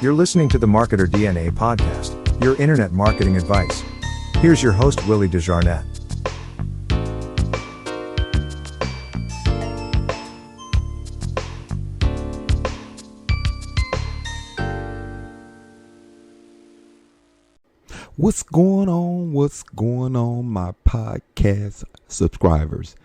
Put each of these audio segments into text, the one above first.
You're listening to the Marketer DNA podcast, your internet marketing advice. Here's your host, Willie Desjarnais. What's going on? What's going on, my podcast subscribers?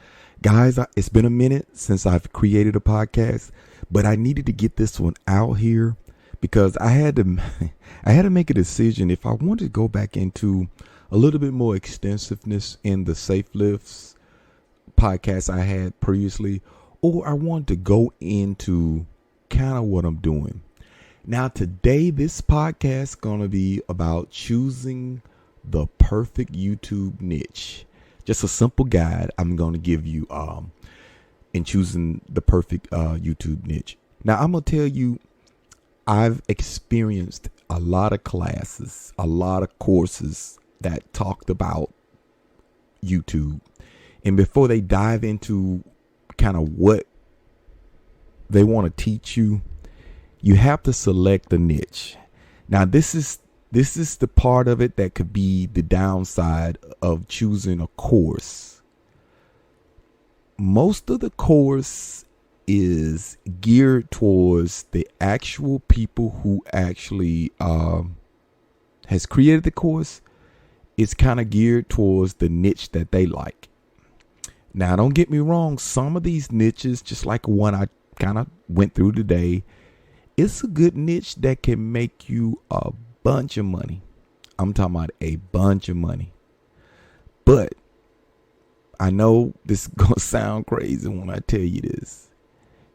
Guys, it's been a minute since I've created a podcast, but I needed to get this one out here because I had to make a decision if I wanted to go back into a little bit more extensiveness in the Safe Lifts podcast I had previously, or I wanted to go into kind of what I'm doing. Now, today, this podcast is going to be about choosing the perfect YouTube niche. Just a simple guide I'm going to give you in choosing the perfect YouTube niche. Now, I'm going to tell you, I've experienced a lot of classes, a lot of courses that talked about YouTube. And before they dive into kind of what they want to teach you, you have to select the niche. Now, this is the part of it that could be the downside of choosing a course. Most of the course is geared towards the actual people who actually has created the course. It's kind of geared towards the niche that they like. Now, don't get me wrong. Some of these niches, just like one I kind of went through today, it's a good niche that can make you a bunch of money. I'm talking about a bunch of money. But I know this is going to sound crazy when I tell you this.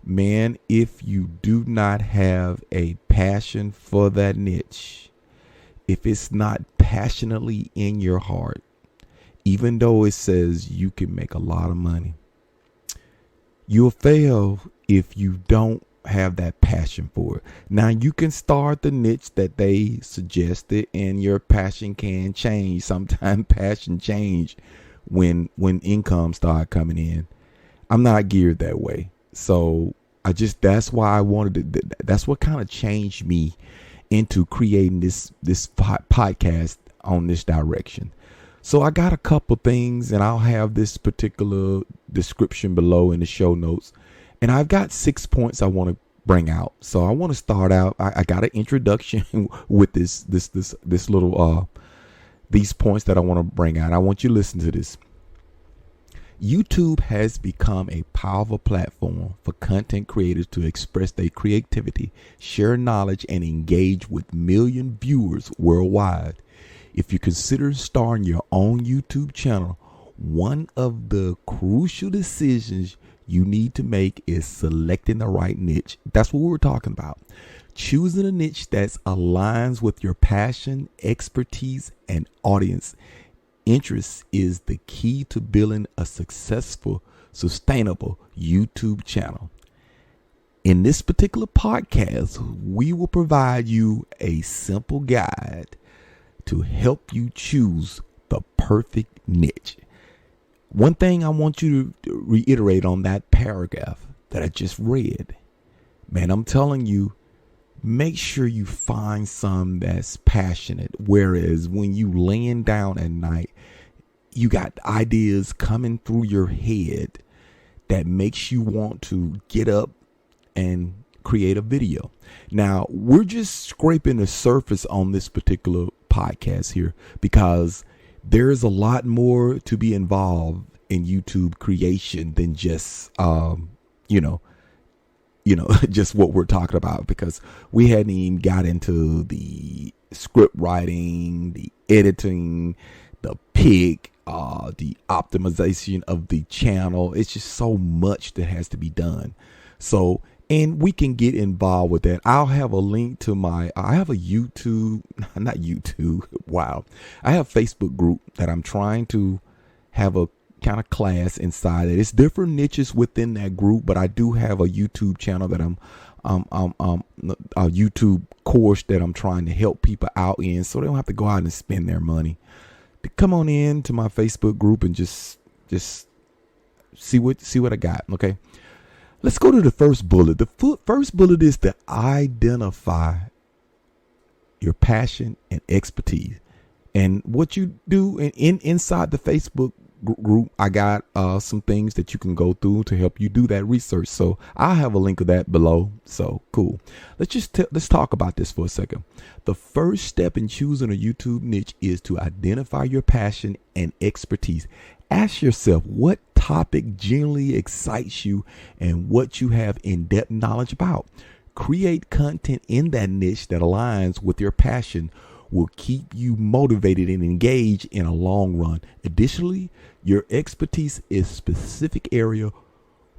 Man, if you do not have a passion for that niche, if it's not passionately in your heart, even though it says you can make a lot of money, you'll fail if you don't have that passion for it. Now, you can start the niche that they suggested, and your passion can change. Sometimes passion change when income start coming in. I'm not geared that way, so that's why I wanted to. That's what kind of changed me into creating this podcast on this direction. So I got a couple things, and I'll have this particular description below in the show notes. And I've got 6 points I want to bring out. So I want to start out. I got an introduction with this little these points that I want to bring out. I want you to listen to this. YouTube has become a powerful platform for content creators to express their creativity, share knowledge, and engage with million viewers worldwide. If you consider starting your own YouTube channel, one of the crucial decisions you need to make is selecting the right niche. That's what we're talking about. Choosing a niche that aligns with your passion, expertise, and audience interests is the key to building a successful, sustainable YouTube channel. In this particular podcast, we will provide you a simple guide to help you choose the perfect niche. One thing I want you to reiterate on that paragraph that I just read, man, I'm telling you, make sure you find some that's passionate. Whereas when you laying down at night, you got ideas coming through your head that makes you want to get up and create a video. Now, we're just scraping the surface on this particular podcast here because there's a lot more to be involved in YouTube creation than just, just what we're talking about, because we hadn't even got into the script writing, the editing, the pick, the optimization of the channel. It's just so much that has to be done. So, and we can get involved with that. I'll have a link to I have a YouTube, not YouTube. Wow. I have a Facebook group that I'm trying to have a kind of class inside it. It's different niches within that group, but I do have a YouTube channel that a YouTube course that I'm trying to help people out in, so they don't have to go out and spend their money. To come on in to my Facebook group and just see what I got. Okay. Let's go to the first bullet. The first bullet is to identify your passion and expertise. And what you do inside the Facebook group, I got some things that you can go through to help you do that research. So I'll have a link of that below. So cool. Let's talk about this for a second. The first step in choosing a YouTube niche is to identify your passion and expertise. Ask yourself what topic generally excites you and what you have in-depth knowledge about. Create content in that niche that aligns with your passion, will keep you motivated and engaged in a long run. Additionally, your expertise in specific area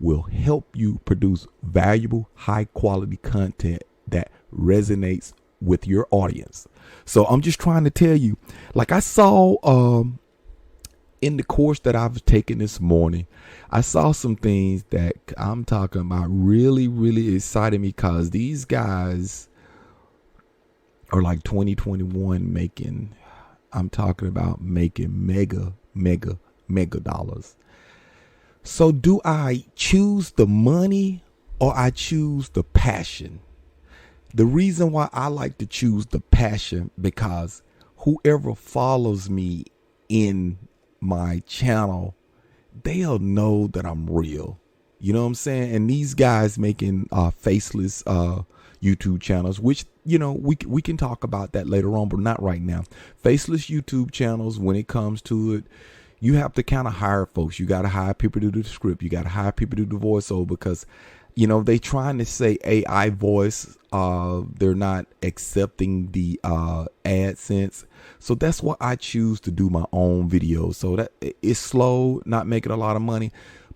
will help you produce valuable, high quality content that resonates with your audience. So I'm just trying to tell you, like I saw in the course that I've taken this morning, I saw some things that I'm talking about really, really excited me, because these guys are like 2021 making, I'm talking about making mega dollars. So do I choose the money or I choose the passion? The reason why I like to choose the passion, because whoever follows me in my channel, they'll know that I'm real. You know what I'm saying? And these guys making faceless YouTube channels, which, you know, we can talk about that later on, but not right now. Faceless YouTube channels, when it comes to it, you have to kind of hire folks. You got to hire people to do the script. You got to hire people to do the voiceover, because, you know, they trying to say AI voice. They're not accepting the AdSense. So that's why I choose to do my own videos. So that it's slow, not making a lot of money.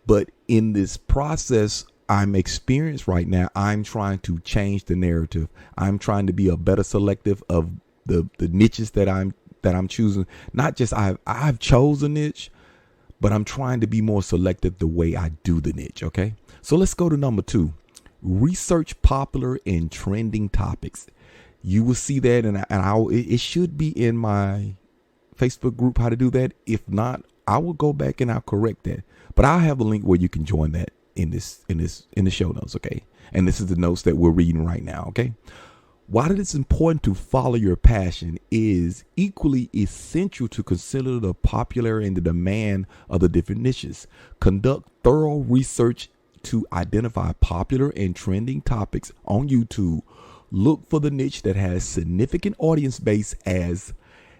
But in this process, I'm experienced right now. I'm trying to change the narrative. I'm trying to be a better selective of the niches that I'm choosing. Not just I've chosen a niche, but I'm trying to be more selective the way I do the niche. Okay. So let's go to number 2. Research popular and trending topics. You will see that, and it should be in my Facebook group how to do that. If not, I will go back and I'll correct that. But I'll have a link where you can join that in the show notes. Okay. And this is the notes that we're reading right now. Okay. While it is important to follow your passion, it is equally essential to consider the popularity and the demand of the different niches. Conduct thorough research to identify popular and trending topics on YouTube. Look for the niche that has significant audience base, as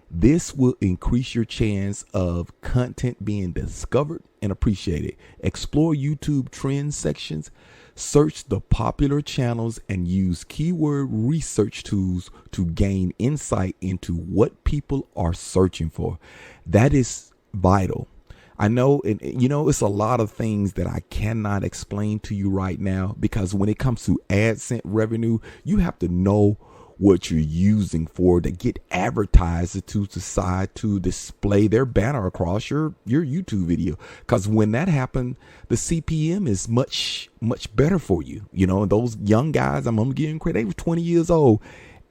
this will increase your chance of content being discovered and appreciated. Explore YouTube trend sections, search the popular channels, and use keyword research tools to gain insight into what people are searching for. That is vital. I know, and you know, it's a lot of things that I cannot explain to you right now, because when it comes to AdSense revenue, you have to know what you're using for to get advertisers to decide to display their banner across your YouTube video. Because when that happened, the CPM is much better for you. You know, those young guys, I'm gonna give them credit, they were 20 years old.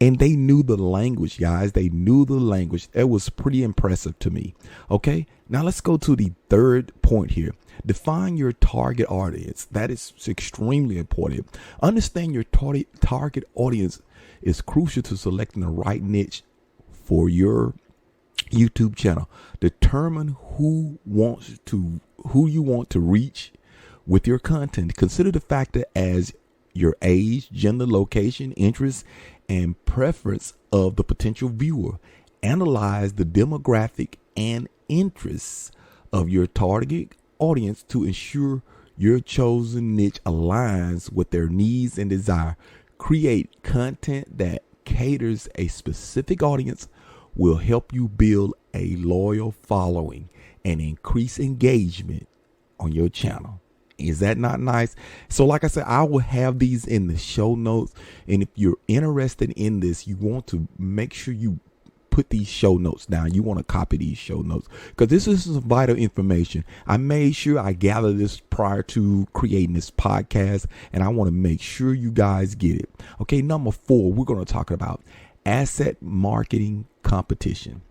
And they knew the language, guys. They knew the language. It was pretty impressive to me. Okay, now let's go to the third point here. Define your target audience. That is extremely important. Understand your target audience is crucial to selecting the right niche for your YouTube channel. Determine who you want to reach with your content. Consider the factor as your age, gender, location, interests, and preference of the potential viewer. Analyze the demographic and interests of your target audience to ensure your chosen niche aligns with their needs and desire. Create content that caters a specific audience will help you build a loyal following and increase engagement on your channel. Is that not nice? So like I said, I will have these in the show notes. And if you're interested in this, you want to make sure you put these show notes down. You want to copy these show notes, because this is some vital information. I made sure I gathered this prior to creating this podcast, and I want to make sure you guys get it. Okay, number 4, we're going to talk about asset marketing competition.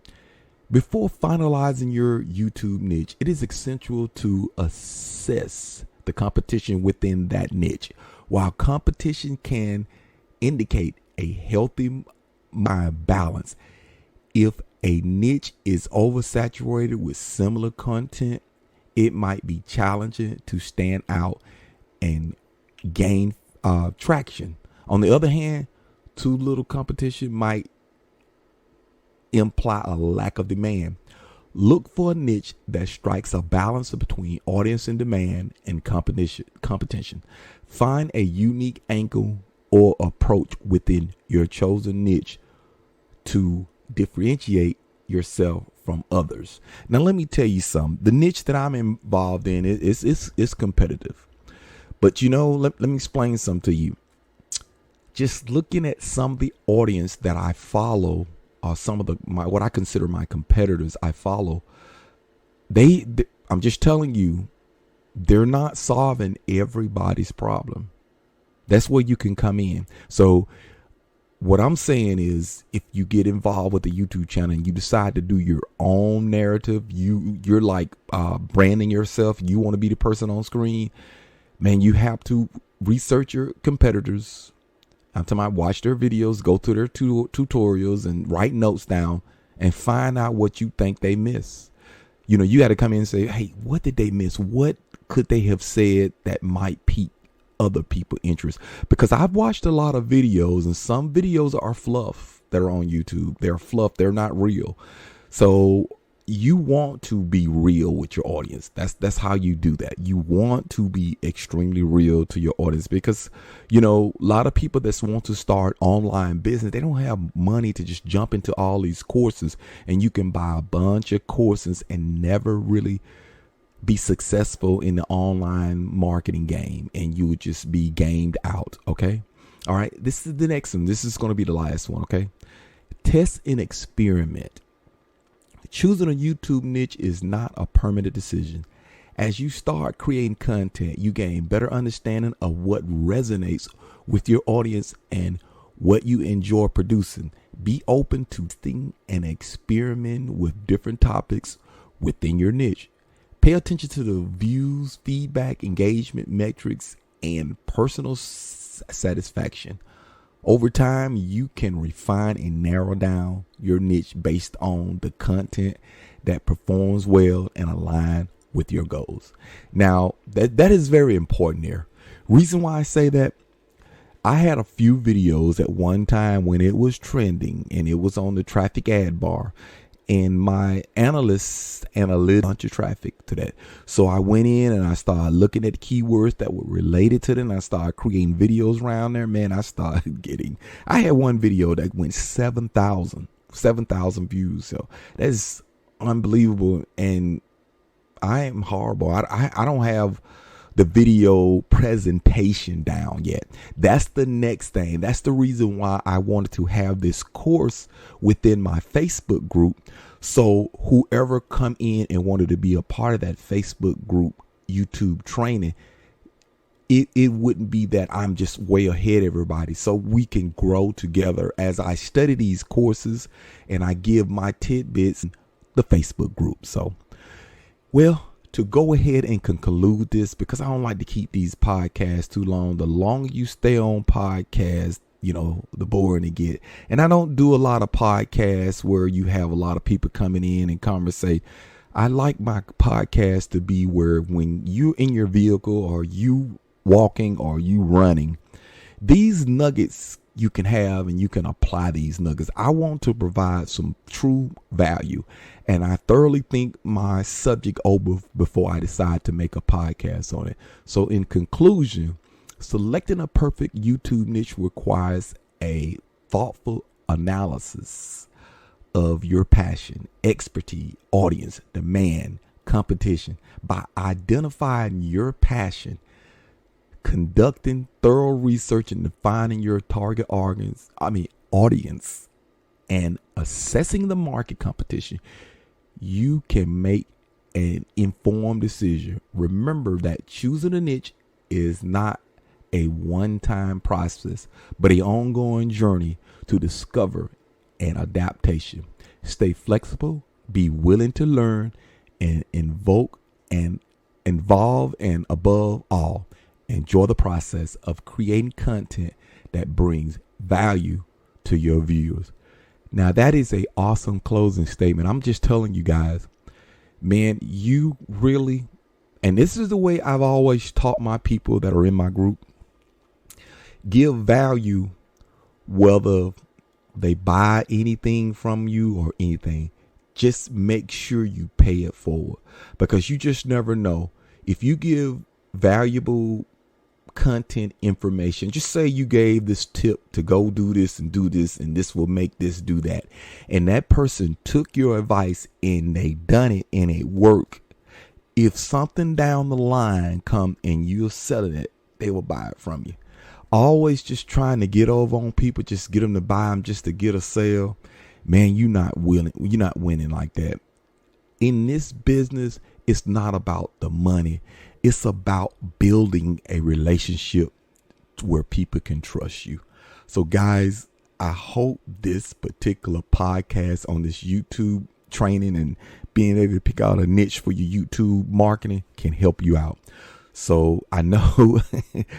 Before finalizing your YouTube niche, it is essential to assess the competition within that niche. While competition can indicate a healthy my balance. If a niche is oversaturated with similar content, it might be challenging to stand out and gain traction. On the other hand, too little competition might imply a lack of demand. Look for a niche that strikes a balance between audience and demand and competition. Find a unique angle or approach within your chosen niche to differentiate yourself from others. Now, let me tell you something. The niche that I'm involved in is competitive. But let me explain something to you. Just looking at some of the audience that I follow, or some of what I consider my competitors I follow, I'm just telling you, they're not solving everybody's problem. That's where you can come in. So what I'm saying is, if you get involved with the YouTube channel and you decide to do your own narrative, you're like branding yourself, you want to be the person on screen, man, you have to research your competitors. I'm talking about watch their videos, go through their tutorials and write notes down and find out what you think they miss. You got to come in and say, hey, what did they miss? What could they have said that might pique other people's interest? Because I've watched a lot of videos, and some videos are fluff that are on YouTube. They're fluff. They're not real. So you want to be real with your audience. That's how you do that. You want to be extremely real to your audience, because a lot of people that want to start online business, they don't have money to just jump into all these courses, and you can buy a bunch of courses and never really be successful in the online marketing game, and you would just be gamed out. Okay. All right. This is the next one. This is going to be the last one. Okay. Test and experiment. Choosing a YouTube niche is not a permanent decision. As you start creating content, you gain better understanding of what resonates with your audience and what you enjoy producing. Be open to testing and experimenting with different topics within your niche. Pay attention to the views, feedback, engagement metrics, and personal satisfaction. Over time, you can refine and narrow down your niche based on the content that performs well and align with your goals. Now, that is very important there. Reason why I say that, I had a few videos at one time when it was trending and it was on the traffic ad bar, and my analyst analyzed a bunch of traffic to that. So I went in and I started looking at keywords that were related to them. I started creating videos around there. Man, I had one video that went 7,000 views. So that's unbelievable. And I am horrible. I don't have the video presentation down yet. That's the next thing. That's the reason why I wanted to have this course within my Facebook group. So whoever come in and wanted to be a part of that Facebook group YouTube training, it wouldn't be that I'm just way ahead of everybody. So we can grow together as I study these courses and I give my tidbits in the Facebook group. So, well, to go ahead and conclude this, because I don't like to keep these podcasts too long. The longer you stay on podcasts, the boring it get. And I don't do a lot of podcasts where you have a lot of people coming in and conversate. I like my podcast to be where when you're in your vehicle or you walking or you running, these nuggets you can have and you can apply these nuggets. I want to provide some true value, and I thoroughly think my subject over before I decide to make a podcast on it. So in conclusion, selecting a perfect YouTube niche requires a thoughtful analysis of your passion, expertise, audience, demand, competition. By identifying your passion, conducting thorough research and defining your target audience, and assessing the market competition, you can make an informed decision. Remember that choosing a niche is not a one-time process, but an ongoing journey to discover and adaptation. Stay flexible, be willing to learn, and involve, and above all, enjoy the process of creating content that brings value to your viewers. Now, that is a awesome closing statement. I'm just telling you guys, man, you really, and this is the way I've always taught my people that are in my group, give value whether they buy anything from you or anything. Just make sure you pay it forward, because you just never know. If you give valuable content information, just say you gave this tip to go do this, and this will make this do that, and that person took your advice and they done it and it worked. If something down the line come and you're selling it, they will buy it from you. Always just trying to get over on people, just get them to buy them just to get a sale. Man, you're not winning like that. In this business, it's not about the money. It's about building a relationship where people can trust you. So guys, I hope this particular podcast on this YouTube training and being able to pick out a niche for your YouTube marketing can help you out. So I know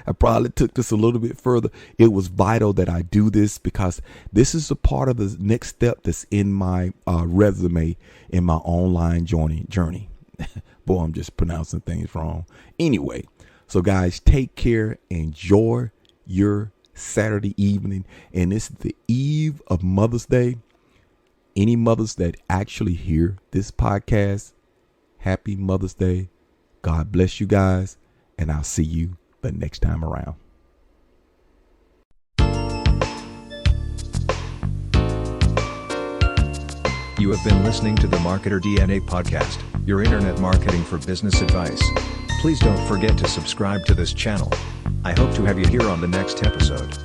I probably took this a little bit further. It was vital that I do this, because this is a part of the next step that's in my resume in my online journey. Boy, I'm just pronouncing things wrong. Anyway, so guys, take care. Enjoy your Saturday evening. And it's the eve of Mother's Day. Any mothers that actually hear this podcast, happy Mother's Day. God bless you guys. And I'll see you the next time around. You have been listening to the Marketer DNA podcast, your internet marketing for business advice. Please don't forget to subscribe to this channel. I hope to have you here on the next episode.